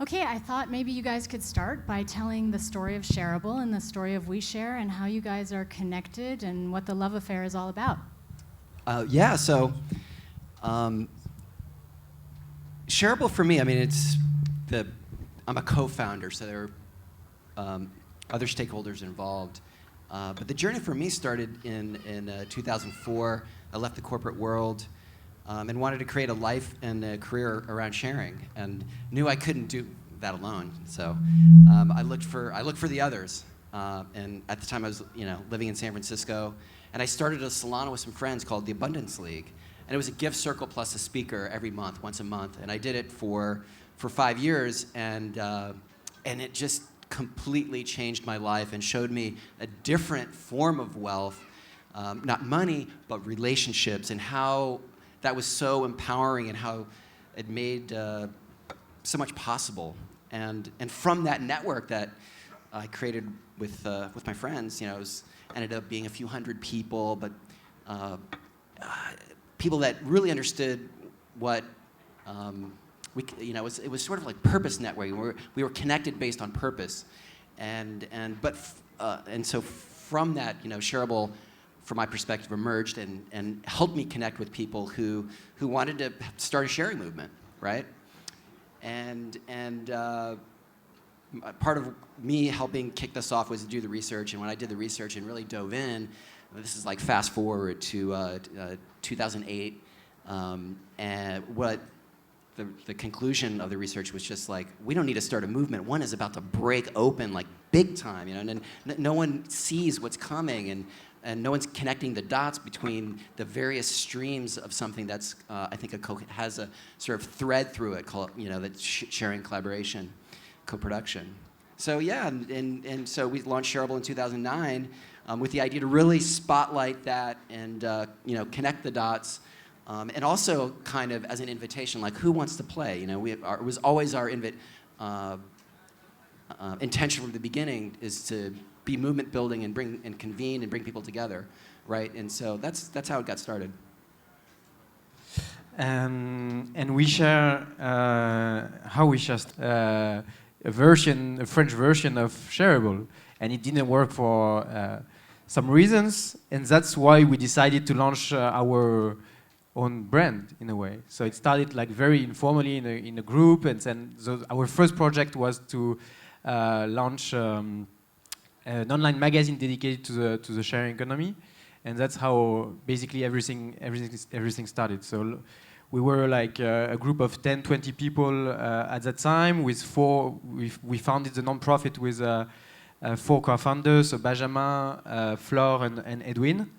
Okay, I thought maybe you guys could start by telling the story of Shareable and the story of WeShare and how you guys are connected and what the love affair is all about. Shareable for me, I mean, I'm a co-founder, so there are other stakeholders involved. But the journey for me started in 2004. I left the corporate world and wanted to create a life and a career around sharing, and knew I couldn't do that alone. So I looked for the others. And at the time, I was living in San Francisco, and I started a salon with some friends called the Abundance League. And it was a gift circle plus a speaker every month, once a month. And I did it for 5 years, and it just completely changed my life and showed me a different form of wealth, not money, but relationships, and how that was so empowering and how it made so much possible. And from that network that I created with my friends, it ended up being a few hundred people, but people that really understood what it was sort of like purpose networking. We were connected based on purpose, and so from that, Shareable, from my perspective, emerged and helped me connect with people who wanted to start a sharing movement, right? And part of me helping kick this off was to do the research, and when I did the research and really dove in, this is like fast forward to 2008, and what the conclusion of the research was just like, we don't need to start a movement. One is about to break open like big time, and no one sees what's coming, and no one's connecting the dots between the various streams of something that's, I think, has a sort of thread through it called, that's sharing, collaboration, co-production. So yeah, and so we launched Shareable in 2009 with the idea to really spotlight that and connect the dots, and also kind of as an invitation, like who wants to play? It was always our intention from the beginning is to be movement building and convene and bring people together, right? And so that's how it got started. And WeShare, how WeShare, a French version of Shareable, and it didn't work for some reasons, and that's why we decided to launch our own brand in a way. So it started like very informally in a group, and then our first project was to launch an online magazine dedicated to the sharing economy, and that's how basically everything started. So we were like a group of 10, 20 people at that time. We founded the nonprofit with 4 co-founders, so Benjamin, Flore, and Edwin.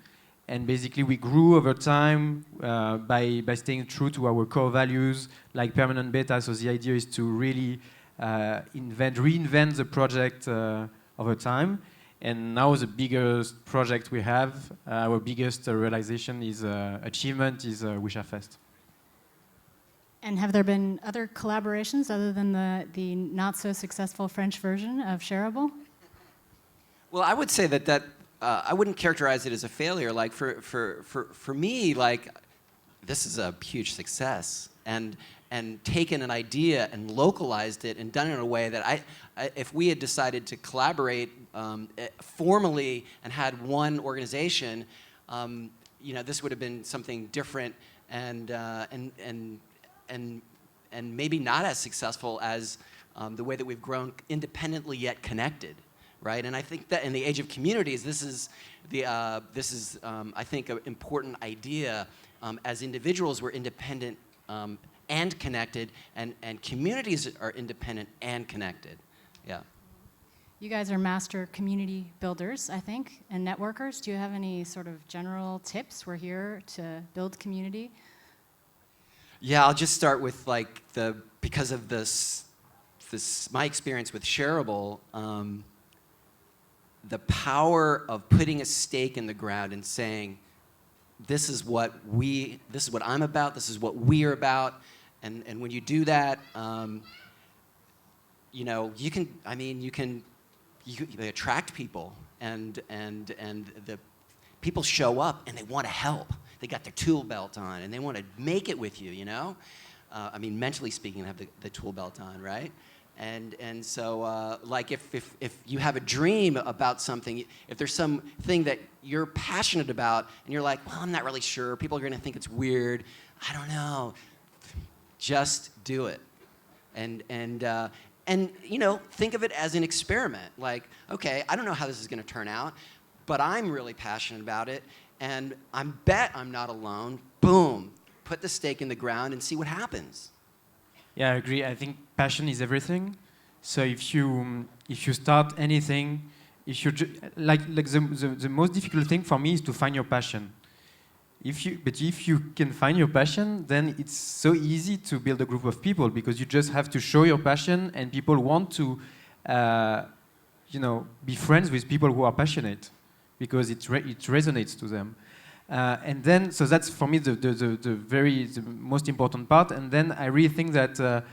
And basically we grew over time by staying true to our core values, like permanent beta. So the idea is to really reinvent the project over time. And now the biggest project we have, our biggest realization is achievement is WeShare Fest. And have there been other collaborations other than the not so successful French version of Shareable? Well, I would say that I wouldn't characterize it as a failure. Like for me, like this is a huge success, and taken an idea and localized it and done it in a way that if we had decided to collaborate formally and had one organization, this would have been something different and maybe not as successful as the way that we've grown independently yet connected. Right, and I think that in the age of communities, this is I think an important idea. As individuals, we're independent and connected, and communities are independent and connected. Yeah. You guys are master community builders, I think, and networkers. Do you have any sort of general tips? We're here to build community. Yeah, I'll just start with like because of this my experience with Shareable. The power of putting a stake in the ground and saying, this is what I'm about, this is what we are about, and when you do that, you can attract people, and the people show up and they want to help. They got their tool belt on and they want to make it with you. Mentally speaking, have the tool belt on, right? And so, like if you have a dream about something, if there's something that you're passionate about, and you're like, well, I'm not really sure, people are going to think it's weird, I don't know, just do it. And you know, think of it as an experiment. Like, okay, I don't know how this is going to turn out, but I'm really passionate about it, and I bet I'm not alone. Boom, put the stake in the ground and see what happens. Yeah, I agree. I think passion is everything. So if you start anything, if you like the most difficult thing for me is to find your passion. But if you can find your passion, then it's so easy to build a group of people, because you just have to show your passion, and people want to, be friends with people who are passionate, because it resonates to them. And then, so that's for me the most important part. And then I really think that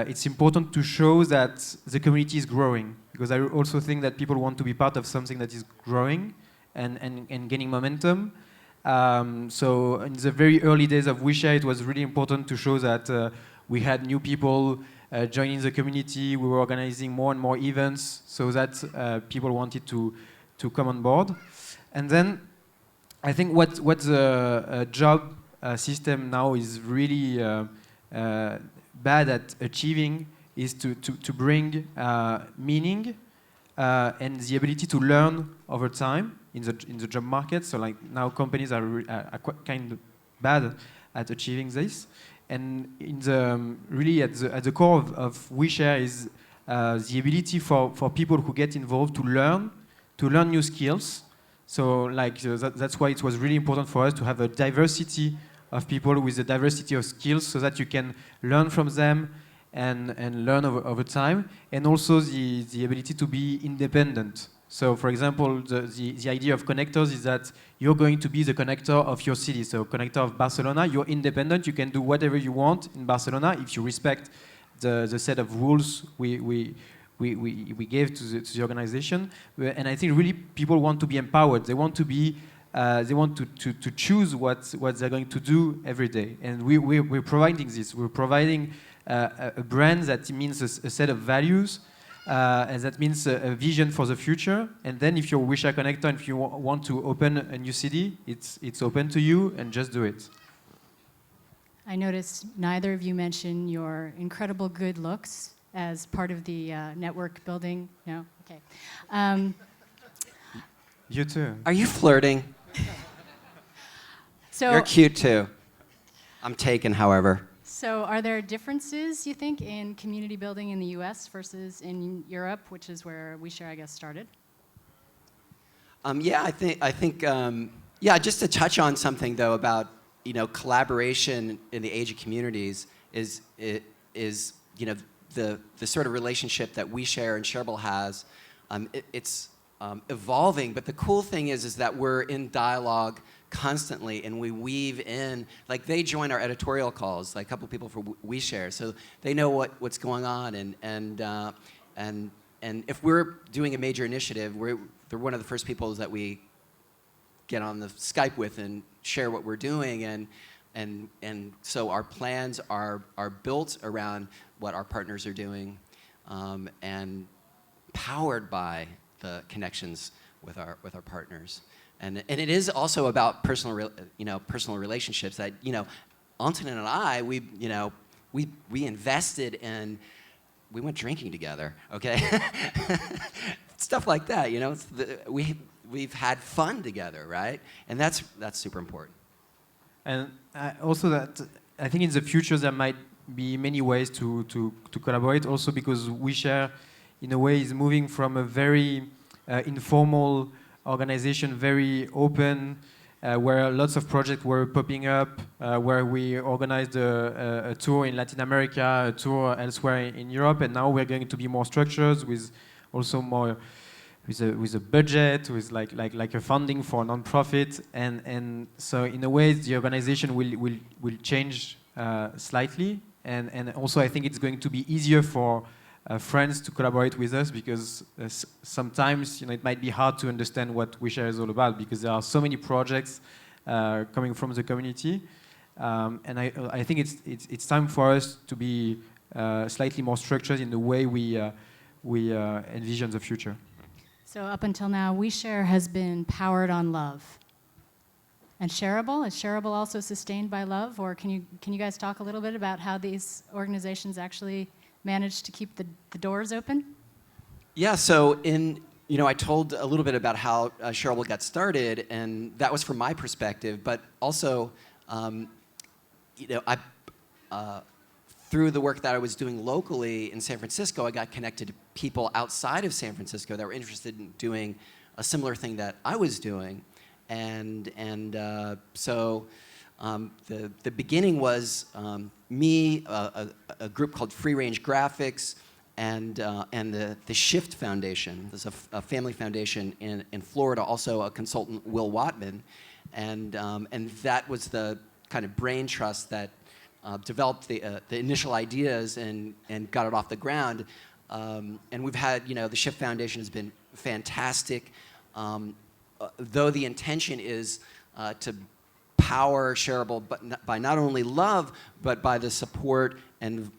it's important to show that the community is growing, because I also think that people want to be part of something that is growing and gaining momentum. So in the very early days of WeShare, it was really important to show that we had new people joining the community. We were organizing more and more events so that people wanted to come on board. And then I think what the job system now is really bad at achieving is to bring meaning and the ability to learn over time in the job market. So like now companies are kind of bad at achieving this. And in really at the core of WeShare is the ability for people who get involved to learn new skills. So like that's why it was really important for us to have a diversity of people with a diversity of skills, so that you can learn from them and learn over time, and also the ability to be independent. So for example, the idea of connectors is that you're going to be the connector of your city. So connector of Barcelona, you're independent, you can do whatever you want in Barcelona if you respect the set of rules we gave to the organization. And I think really people want to be empowered. They want to be they want to choose what they're going to do every day. And we're providing this. We're providing a brand that means a set of values, and that means a vision for the future. And then if you're a WeShare connector and if you want to open a new city, it's open to you, and just do it. I noticed neither of you mentioned your incredible good looks as part of the network building. No? Okay. You too. Are you flirting? So, you're cute too. I'm taken, however. So are there differences, you think, in community building in the US versus in Europe, which is where WeShare, I guess, started? Yeah, I think yeah, just to touch on something though about, you know, collaboration in the age of communities is you know, the sort of relationship that WeShare and Shareable has. It's evolving, but the cool thing is that we're in dialogue constantly, and we weave in, like they join our editorial calls, like a couple people for WeShare, so they know what's going on, and if we're doing a major initiative, they're one of the first people that we get on the Skype with and share what we're doing, and so our plans are built around what our partners are doing, and powered by the connections with our partners. And it is also about personal relationships that, you know, Antonin and I, we invested in, we went drinking together, okay? Stuff like that, you know. We've had fun together, right? And that's super important. And also that I think in the future there might be many ways to collaborate, also because WeShare in a way is moving from a very informal organization, very open, where lots of projects were popping up, where we organized a tour in Latin America, a tour elsewhere in Europe, and now we're going to be more structured with also more with a budget, with like a funding for a non-profit, and so in a way the organization will change slightly, and also I think it's going to be easier for friends to collaborate with us, because sometimes, you know, it might be hard to understand what WeShare is all about, because there are so many projects coming from the community, and I think it's time for us to be slightly more structured in the way we envision the future. So up until now, WeShare has been powered on love. And Shareable, is Shareable also sustained by love? Or can you guys talk a little bit about how these organizations actually manage to keep the doors open? Yeah, so I told a little bit about how Shareable got started, and that was from my perspective, but also, through the work that I was doing locally in San Francisco, I got connected to people outside of San Francisco that were interested in doing a similar thing that I was doing. So the beginning was me, a group called Free Range Graphics, and the Shift Foundation. There's a family foundation in Florida, also a consultant, Will Watman, and that was the kind of brain trust that developed the initial ideas and got it off the ground. And we've had, the Shift Foundation has been fantastic. Though the intention is to power Shareable, but by not only love, but by the support and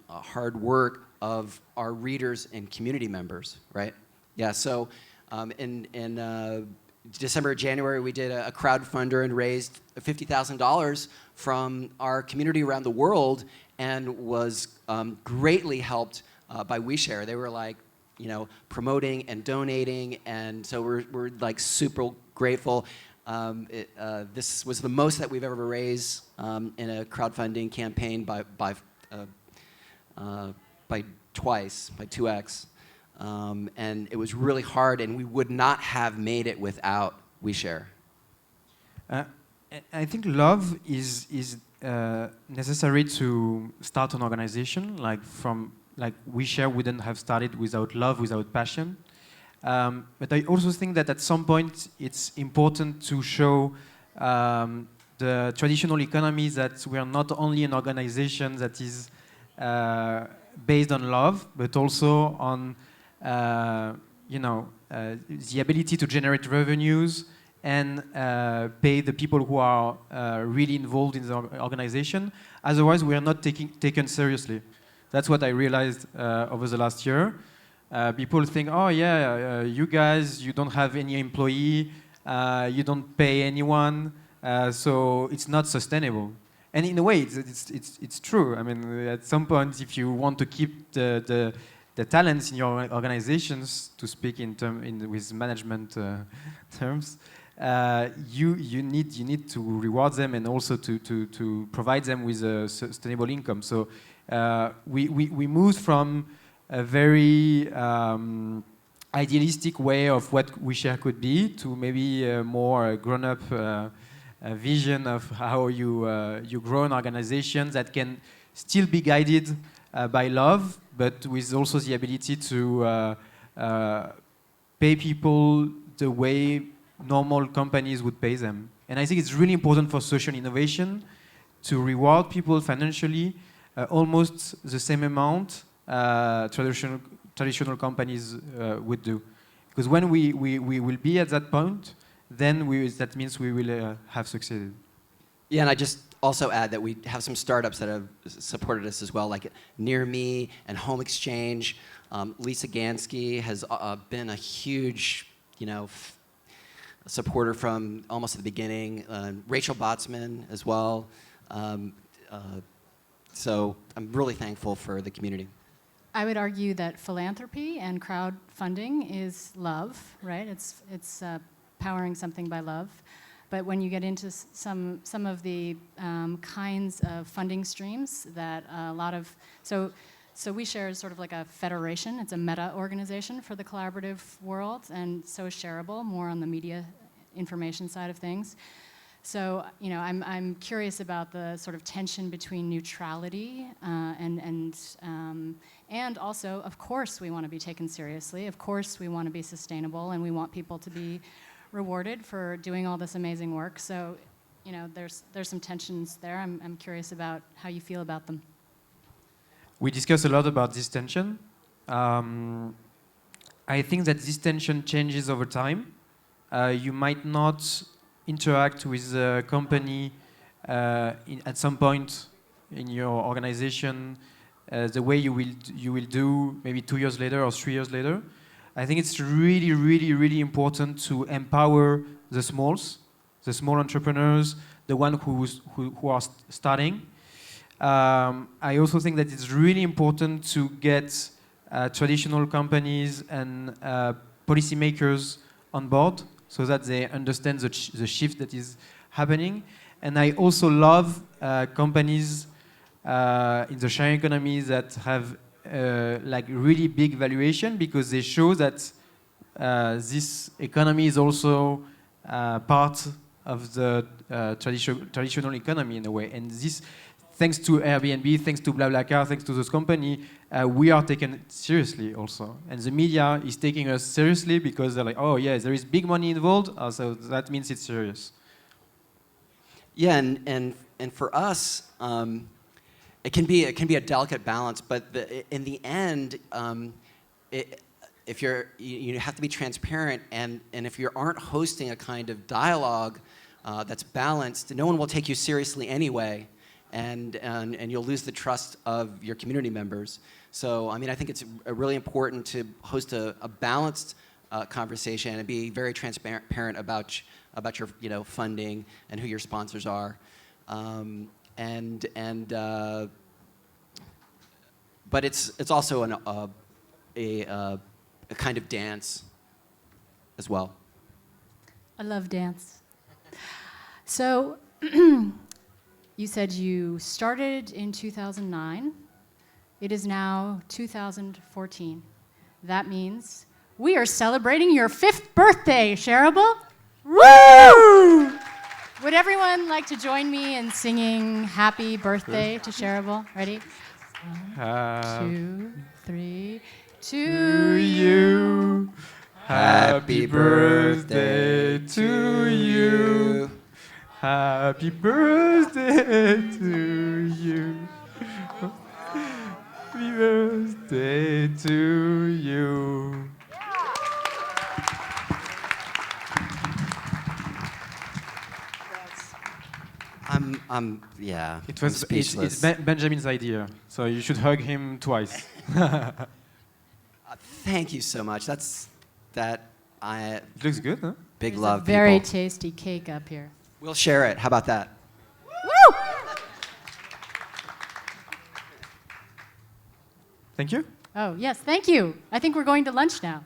hard work of our readers and community members, right? Yeah, so in December, January, we did a crowdfunder and raised $50,000 from our community around the world, and was greatly helped by WeShare. They were like, promoting and donating, and so we're like super grateful. This was the most that we've ever raised in a crowdfunding campaign by twice, by 2x, and it was really hard, and we would not have made it without WeShare. I think love is necessary to start an organization. Like WeShare wouldn't have started without love, without passion. But I also think that at some point it's important to show the traditional economy that we are not only an organization that is based on love, but also on the ability to generate revenues and pay the people who are really involved in the organization. Otherwise, we are not taken seriously. That's what I realized over the last year. People think, oh yeah, you guys, you don't have any employee, you don't pay anyone, so it's not sustainable. And in a way, it's true. I mean, at some point, if you want to keep the talents in your organizations, to speak with management terms, you need to reward them and also to provide them with a sustainable income. So we moved from a very idealistic way of what WeShare could be to maybe a more grown-up vision of how you grow an organization that can still be guided by love, but with also the ability to pay people the way normal companies would pay them. And I think it's really important for social innovation to reward people financially almost the same amount traditional companies would do. Because when we will be at that point, then that means we will have succeeded. Yeah, and I just also add that we have some startups that have supported us as well, like Near Me and Home Exchange. Lisa Gansky has been a huge, supporter from almost at the beginning. Rachel Botsman as well. So I'm really thankful for the community. I would argue that philanthropy and crowdfunding is love, right? It's powering something by love. But when you get into some of the kinds of funding streams that a lot of so WeShare is sort of like a federation. It's a meta organization for the collaborative world, and so is Shareable, more on the media information side of things. So, I'm curious about the sort of tension between neutrality and also, of course, we want to be taken seriously. Of course, we want to be sustainable, and we want people to be rewarded for doing all this amazing work. So, there's some tensions there. I'm curious about how you feel about them. We discuss a lot about this tension. I think that this tension changes over time. You might not interact with a company at some point in your organization the way you will do maybe 2 years later or 3 years later. I think it's really, really, really important to empower the small entrepreneurs, the one who are starting. I also think that it's really important to get traditional companies and policymakers on board so that they understand the shift that is happening. And I also love companies in the sharing economy that have like really big valuation, because they show that this economy is also part of the traditional economy in a way. And this, thanks to Airbnb, thanks to BlaBlaCar, thanks to those companies, we are taken seriously also. And the media is taking us seriously because they're like, oh yeah, there is big money involved, so that means it's serious. Yeah, and for us, it can be a delicate balance, but in the end, if you have to be transparent, and if you aren't hosting a kind of dialogue that's balanced, no one will take you seriously anyway, and you'll lose the trust of your community members. So I mean, I think it's really important to host a balanced conversation and be very transparent about your funding and who your sponsors are. But it's also a kind of dance as well. I love dance. So you said you started in 2009. It is now 2014. That means we are celebrating your 5th birthday, Shareable. Woo! Would everyone like to join me in singing happy birthday to Shareable? Ready? 1, 2, 3. To you. Happy birthday to you. Happy birthday to you. Happy birthday to you. Yeah. It's Benjamin's idea, so you should hug him twice. Thank you so much. It looks good, huh? Big There's love, a very people. tasty cake up here. We'll share it. How about that? Woo! Thank you. Oh, yes, thank you. I think we're going to lunch now.